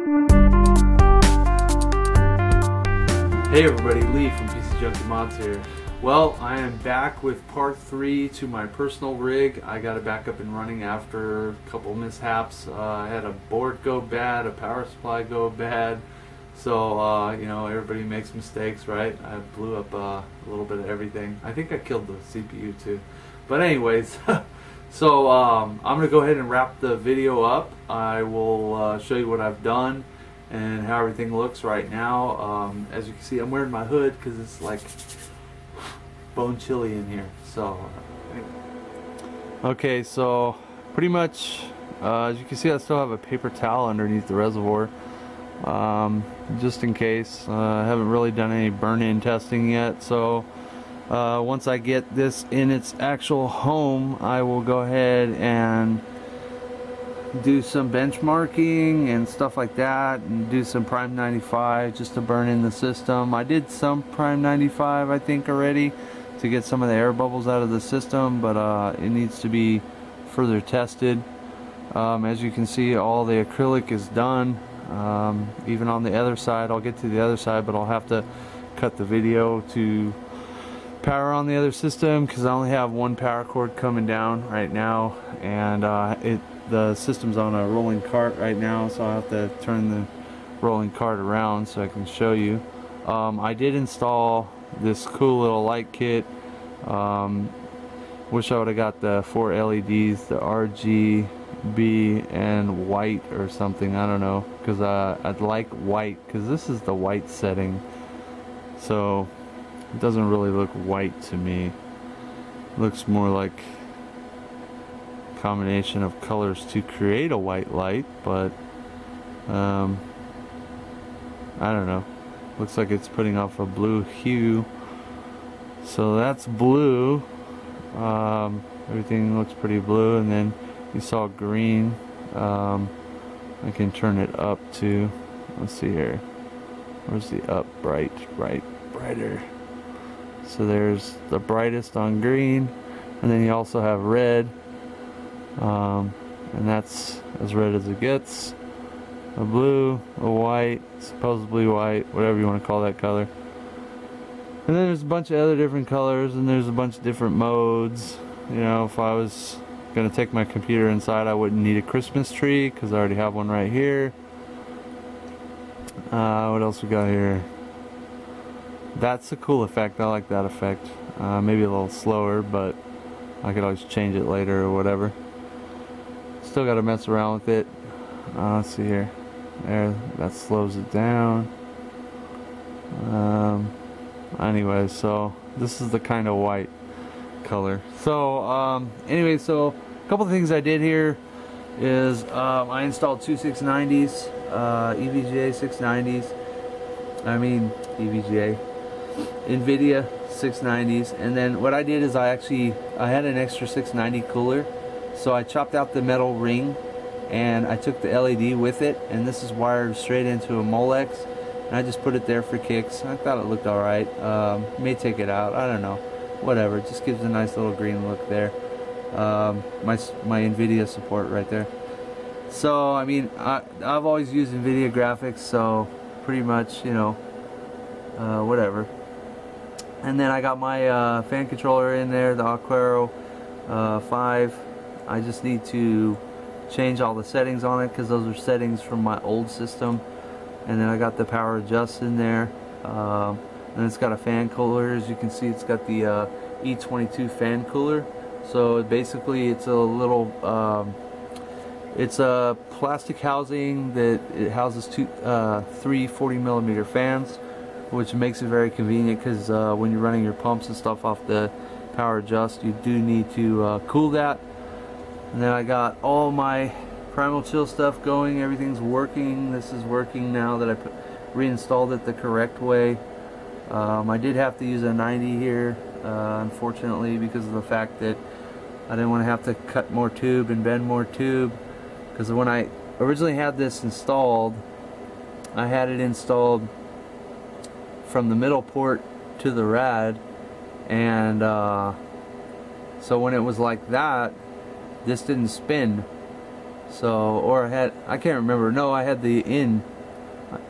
Hey everybody, Lee from PcjunkieMods here. Well, I am back with part 3 to my personal rig. I got it back up and running after a couple mishaps. I had a board go bad, a power supply go bad. So, you know, everybody makes mistakes, right? I blew up a little bit of everything. I think I killed the CPU too. But anyways, so I'm going to go ahead and wrap the video up. I will show you what I've done and how everything looks right now. As you can see, I'm wearing my hood because it's like bone chilly in here. So okay, so pretty much as you can see, I still have a paper towel underneath the reservoir, just in case. I haven't really done any burn-in testing yet, so once I get this in its actual home, I will go ahead and do some benchmarking and stuff like that, and do some Prime 95 just to burn in the system. I did some Prime 95 I think already to get some of the air bubbles out of the system, but it needs to be further tested. As you can see, all the acrylic is done, even on the other side. I'll get to the other side, but I'll have to cut the video to power on the other system because I only have one power cord coming down right now, and the system's on a rolling cart right now, so I'll have to turn the rolling cart around so I can show you. I did install this cool little light kit. Wish I would have got the 4 LEDs, the RGB and white or something, I don't know, because I'd like white because this is the white setting, so it doesn't really look white to me. It looks more like combination of colors to create a white light, but I don't know, looks like it's putting off a blue hue, so that's blue. Everything looks pretty blue, and then you saw green. I can turn it up to, let's see here, where's the up? Brighter. So there's the brightest on green, and then you also have red. And that's as red as it gets. A blue, a white, supposedly white, whatever you want to call that color. And then there's a bunch of other different colors, and there's a bunch of different modes. You know, if I was going to take my computer inside, I wouldn't need a Christmas tree because I already have one right here. What else we got here? That's a cool effect. I like that effect. Maybe a little slower, but I could always change it later or whatever. Still got to mess around with it. Let's see here. There, that slows it down. Anyway, so this is the kind of white color. So anyway, so a couple of things I did here is I installed two 690s, EVGA 690s. I mean EVGA, NVIDIA 690s. And then what I did is I had an extra 690 cooler. So I chopped out the metal ring and I took the LED with it, and this is wired straight into a Molex, and I just put it there for kicks. I thought it looked alright. May take it out, I don't know, whatever. It just gives a nice little green look there. My NVIDIA support right there. So I mean, I've always used NVIDIA graphics, so pretty much, you know, whatever. And then I got my fan controller in there, the Aquaro 5. I just need to change all the settings on it because those are settings from my old system. And then I got the power adjust in there, and it's got a fan cooler. As you can see, it's got the E22 fan cooler. So basically it's a little it's a plastic housing that it houses three 40mm fans, which makes it very convenient because when you're running your pumps and stuff off the power adjust, you do need to cool that. And then I got all my Primal Chill stuff going. Everything's working. This is working now that I reinstalled it the correct way. I did have to use a 90 here, unfortunately, because of the fact that I didn't want to have to cut more tube and bend more tube. Because when I originally had this installed, I had it installed from the middle port to the rad, and so when it was like that, this didn't spin. So, or I can't remember. No, I had the in.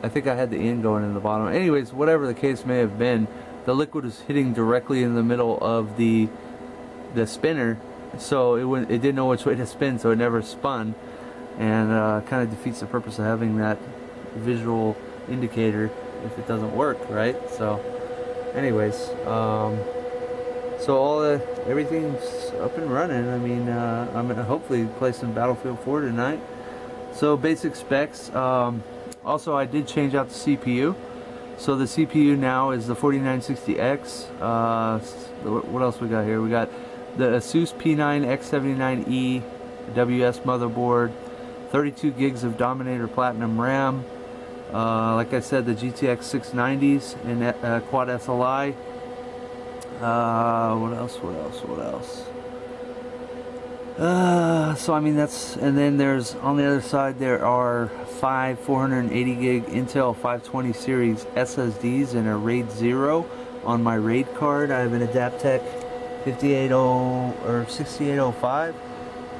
I think I had the in going in the bottom. Anyways, whatever the case may have been, the liquid was hitting directly in the middle of the spinner, so it didn't know which way to spin, so it never spun, and kind of defeats the purpose of having that visual indicator if it doesn't work, right? So, anyways, so everything's up and running. I mean, I'm gonna hopefully play some Battlefield 4 tonight. So basic specs. Also, I did change out the CPU. So the CPU now is the 4960X. What else we got here? We got the Asus P9X79E WS motherboard, 32 gigs of Dominator Platinum RAM. Like I said, the GTX 690s and quad SLI. What else? So I mean that's, and then there's on the other side there are 5 480 gig Intel 520 series SSDs and a RAID 0 on my RAID card. I have an Adaptec 6805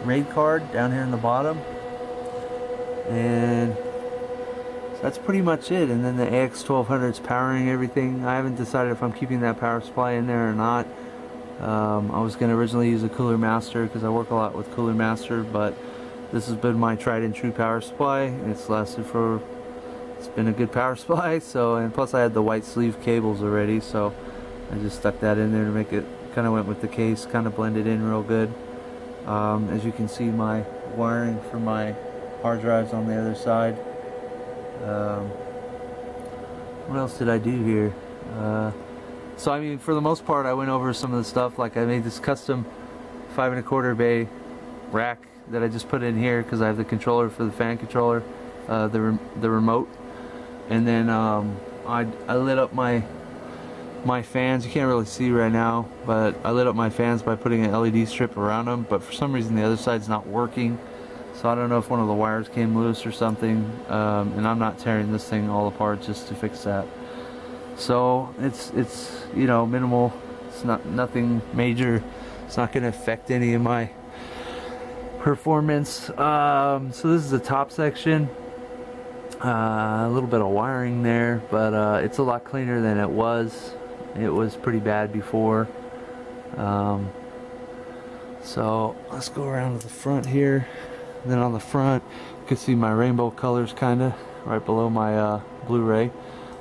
RAID card down here in the bottom, and that's pretty much it. And then the AX1200 is powering everything. I haven't decided if I'm keeping that power supply in there or not. I was going to originally use a Cooler Master because I work a lot with Cooler Master, but this has been my tried and true power supply. It's been a good power supply. So, and plus I had the white sleeve cables already, so I just stuck that in there to make it, kind of went with the case, kind of blended in real good. As you can see, my wiring for my hard drives on the other side. What else did I do here? So I mean, for the most part, I went over some of the stuff. Like I made this custom 5 1/4 bay rack that I just put in here because I have the controller for the fan controller, the remote, and then I lit up my fans. You can't really see right now, but I lit up my fans by putting an LED strip around them. But for some reason, the other side's not working. So I don't know if one of the wires came loose or something, and I'm not tearing this thing all apart just to fix that. So it's you know, minimal. It's nothing major. It's not going to affect any of my performance. So this is the top section. A little bit of wiring there, but it's a lot cleaner than it was. It was pretty bad before. So let's go around to the front here. And then on the front, you can see my rainbow colors kinda right below my Blu-ray.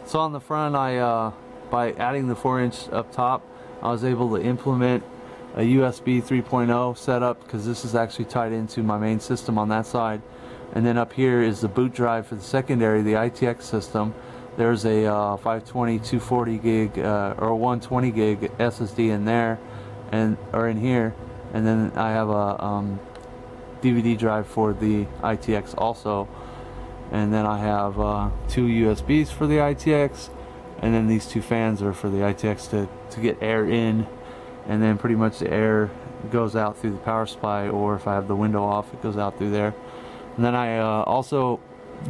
So on the front, by adding the 4-inch up top, I was able to implement a USB 3.0 setup because this is actually tied into my main system on that side. And then up here is the boot drive for the secondary, the ITX system. There's a 520 240 gig or 120 gig SSD in there, or in here, and then I have a DVD drive for the ITX also, and then I have 2 USBs for the ITX, and then these 2 fans are for the ITX to get air in, and then pretty much the air goes out through the power supply, or if I have the window off, it goes out through there. And then I also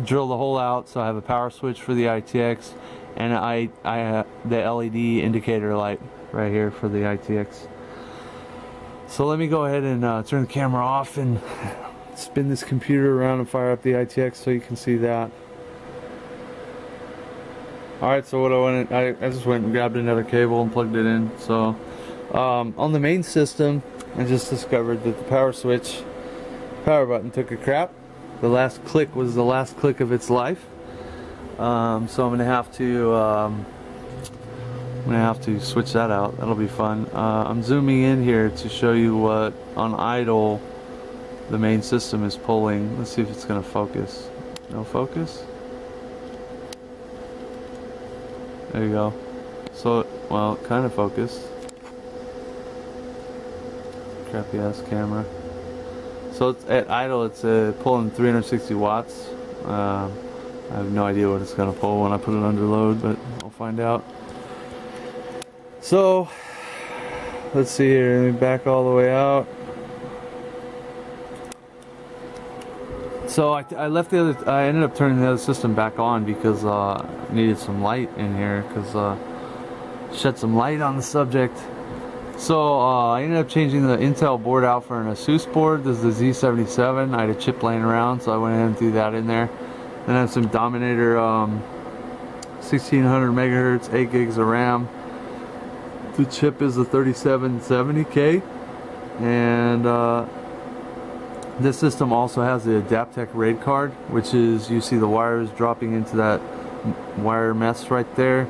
drill the hole out, so I have a power switch for the ITX, and I have the LED indicator light right here for the ITX. So let me go ahead and turn the camera off and spin this computer around and fire up the ITX so you can see that. Alright, so what I just went and grabbed another cable and plugged it in. So on the main system, I just discovered that the power power button took a crap. The last click was the last click of its life. So I'm gonna have to switch that out. That'll be fun. I'm zooming in here to show you what on idle the main system is pulling. Let's see if it's gonna focus. No focus? There you go. So, well, it kind of focused. Crappy ass camera. So it's at idle, it's pulling 360 watts. I have no idea what it's gonna pull when I put it under load, but I'll find out. So let's see here. Let me back all the way out. So I ended up turning the other system back on because I needed some light in here, because shed some light on the subject. So I ended up changing the Intel board out for an Asus board. This is the Z77. I had a chip laying around, so I went ahead and threw that in there. Then I have some Dominator 1600 megahertz, 8 gigs of RAM. The chip is the 3770K, and this system also has the Adaptec RAID card, which is, you see the wires dropping into that wire mess right there.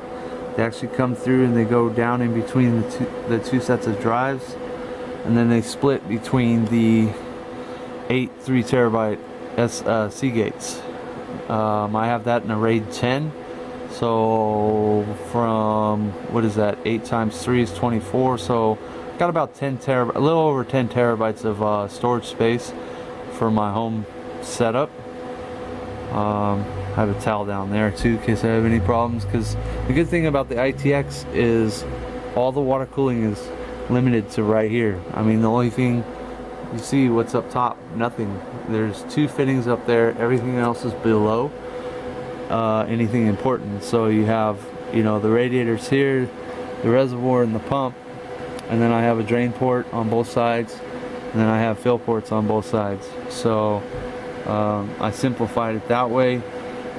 They actually come through and they go down in between the two sets of drives, and then they split between the 8 3 terabyte Seagates. I have that in a RAID 10. So from, what is that, 8 times 3 is 24, so got about 10 terabytes, a little over 10 terabytes of storage space for my home setup. I have a towel down there too in case I have any problems, because the good thing about the ITX is all the water cooling is limited to right here. I mean, the only thing you see, what's up top, nothing. There's 2 fittings up there, everything else is below anything important. So you have, you know, the radiators here, the reservoir and the pump, and then I have a drain port on both sides, and then I have fill ports on both sides. So I simplified it that way.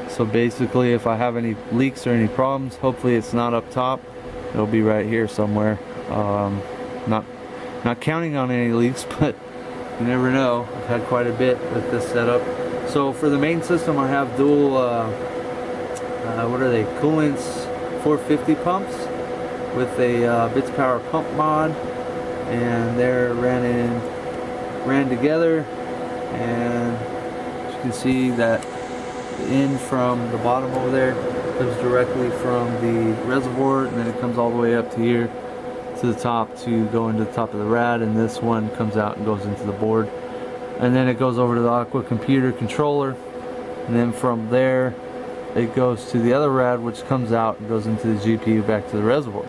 So basically, if I have any leaks or any problems, hopefully it's not up top, it'll be right here somewhere. Not counting on any leaks, but you never know. I've had quite a bit with this setup. So for the main system, I have dual what are they, coolants 450 pumps with a bits power pump mod, and they're ran together, and as you can see that in from the bottom over there comes directly from the reservoir, and then it comes all the way up to here to the top to go into the top of the rad, and this one comes out and goes into the board, and then it goes over to the Aqua computer controller, and then from there it goes to the other rad, which comes out and goes into the GPU back to the reservoir.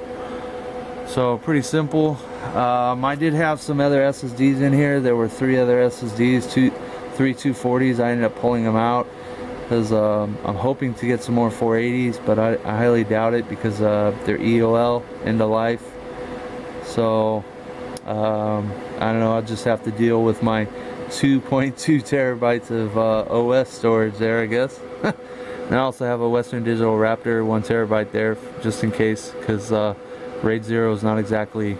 So pretty simple. I did have some other SSDs in here. There were 3 other SSDs, 3 240s. I ended up pulling them out because I'm hoping to get some more 480s, but I highly doubt it because they're EOL, end of life. So I don't know, I'll just have to deal with my 2.2 terabytes of OS storage there, I guess. And I also have a Western Digital Raptor 1 terabyte there just in case, because RAID 0 is not exactly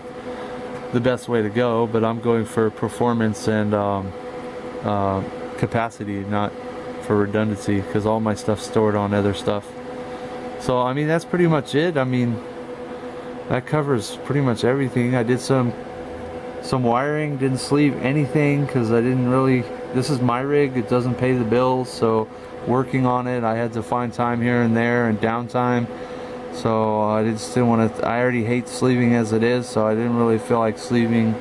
the best way to go, but I'm going for performance and capacity, not for redundancy, because all my stuff's stored on other stuff. So I mean, that's pretty much it. I mean, that covers pretty much everything. I did some wiring, didn't sleeve anything because I didn't really, this is my rig, it doesn't pay the bills, so working on it I had to find time here and there and downtime. So I just didn't want to, I already hate sleeving as it is, so I didn't really feel like sleeving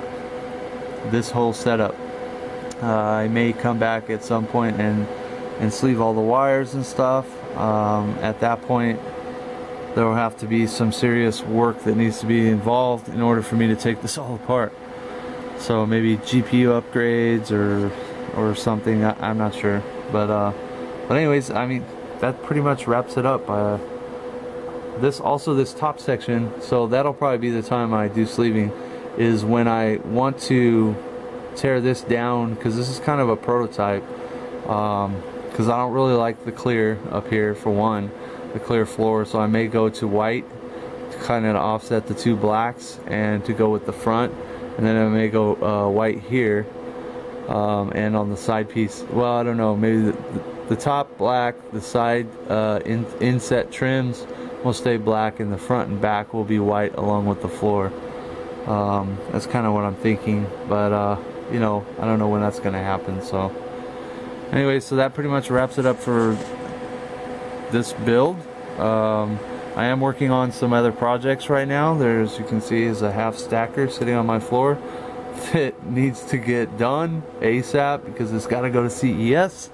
this whole setup. I may come back at some point and sleeve all the wires and stuff. At that point there will have to be some serious work that needs to be involved in order for me to take this all apart. So maybe GPU upgrades or something, I'm not sure. But anyways, I mean, that pretty much wraps it up. This top section, so that'll probably be the time I do sleeving, is when I want to tear this down, because this is kind of a prototype, because I don't really like the clear up here, for one, the clear floor, so I may go to white to kind of offset the 2 blacks and to go with the front, and then I may go white here, and on the side piece, well, I don't know, maybe the top black, the side inset trims will stay black, and the front and back will be white along with the floor. That's kind of what I'm thinking, but you know, I don't know when that's gonna happen. So anyway, so that pretty much wraps it up for this build. I am working on some other projects right now. There's, as you can see, is a half stacker sitting on my floor that needs to get done ASAP because it's got to go to CES.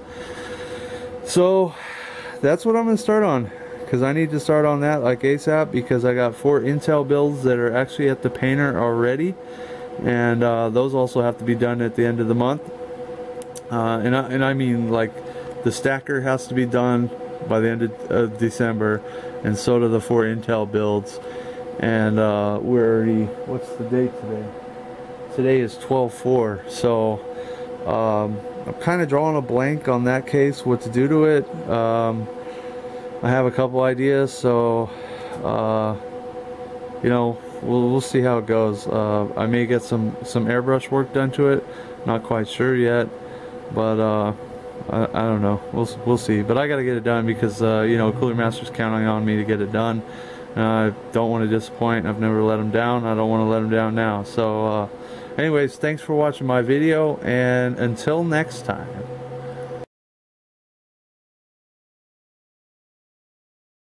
So that's what I'm going to start on, because I need to start on that like ASAP, because I got 4 Intel builds that are actually at the painter already, and those also have to be done at the end of the month. And I mean, like, the stacker has to be done by the end of December, and so do the 4 Intel builds. and we're already, what's the date today? Today is 12/4, so I'm kind of drawing a blank on that case, what to do to it. I have a couple ideas, so you know, we'll see how it goes. I may get some airbrush work done to it, not quite sure yet, but I don't know, we'll see. But I gotta get it done because you know, Cooler Master's counting on me to get it done. I don't want to disappoint. I've never let them down. I don't want to let them down now. So anyways, thanks for watching my video, and until next time.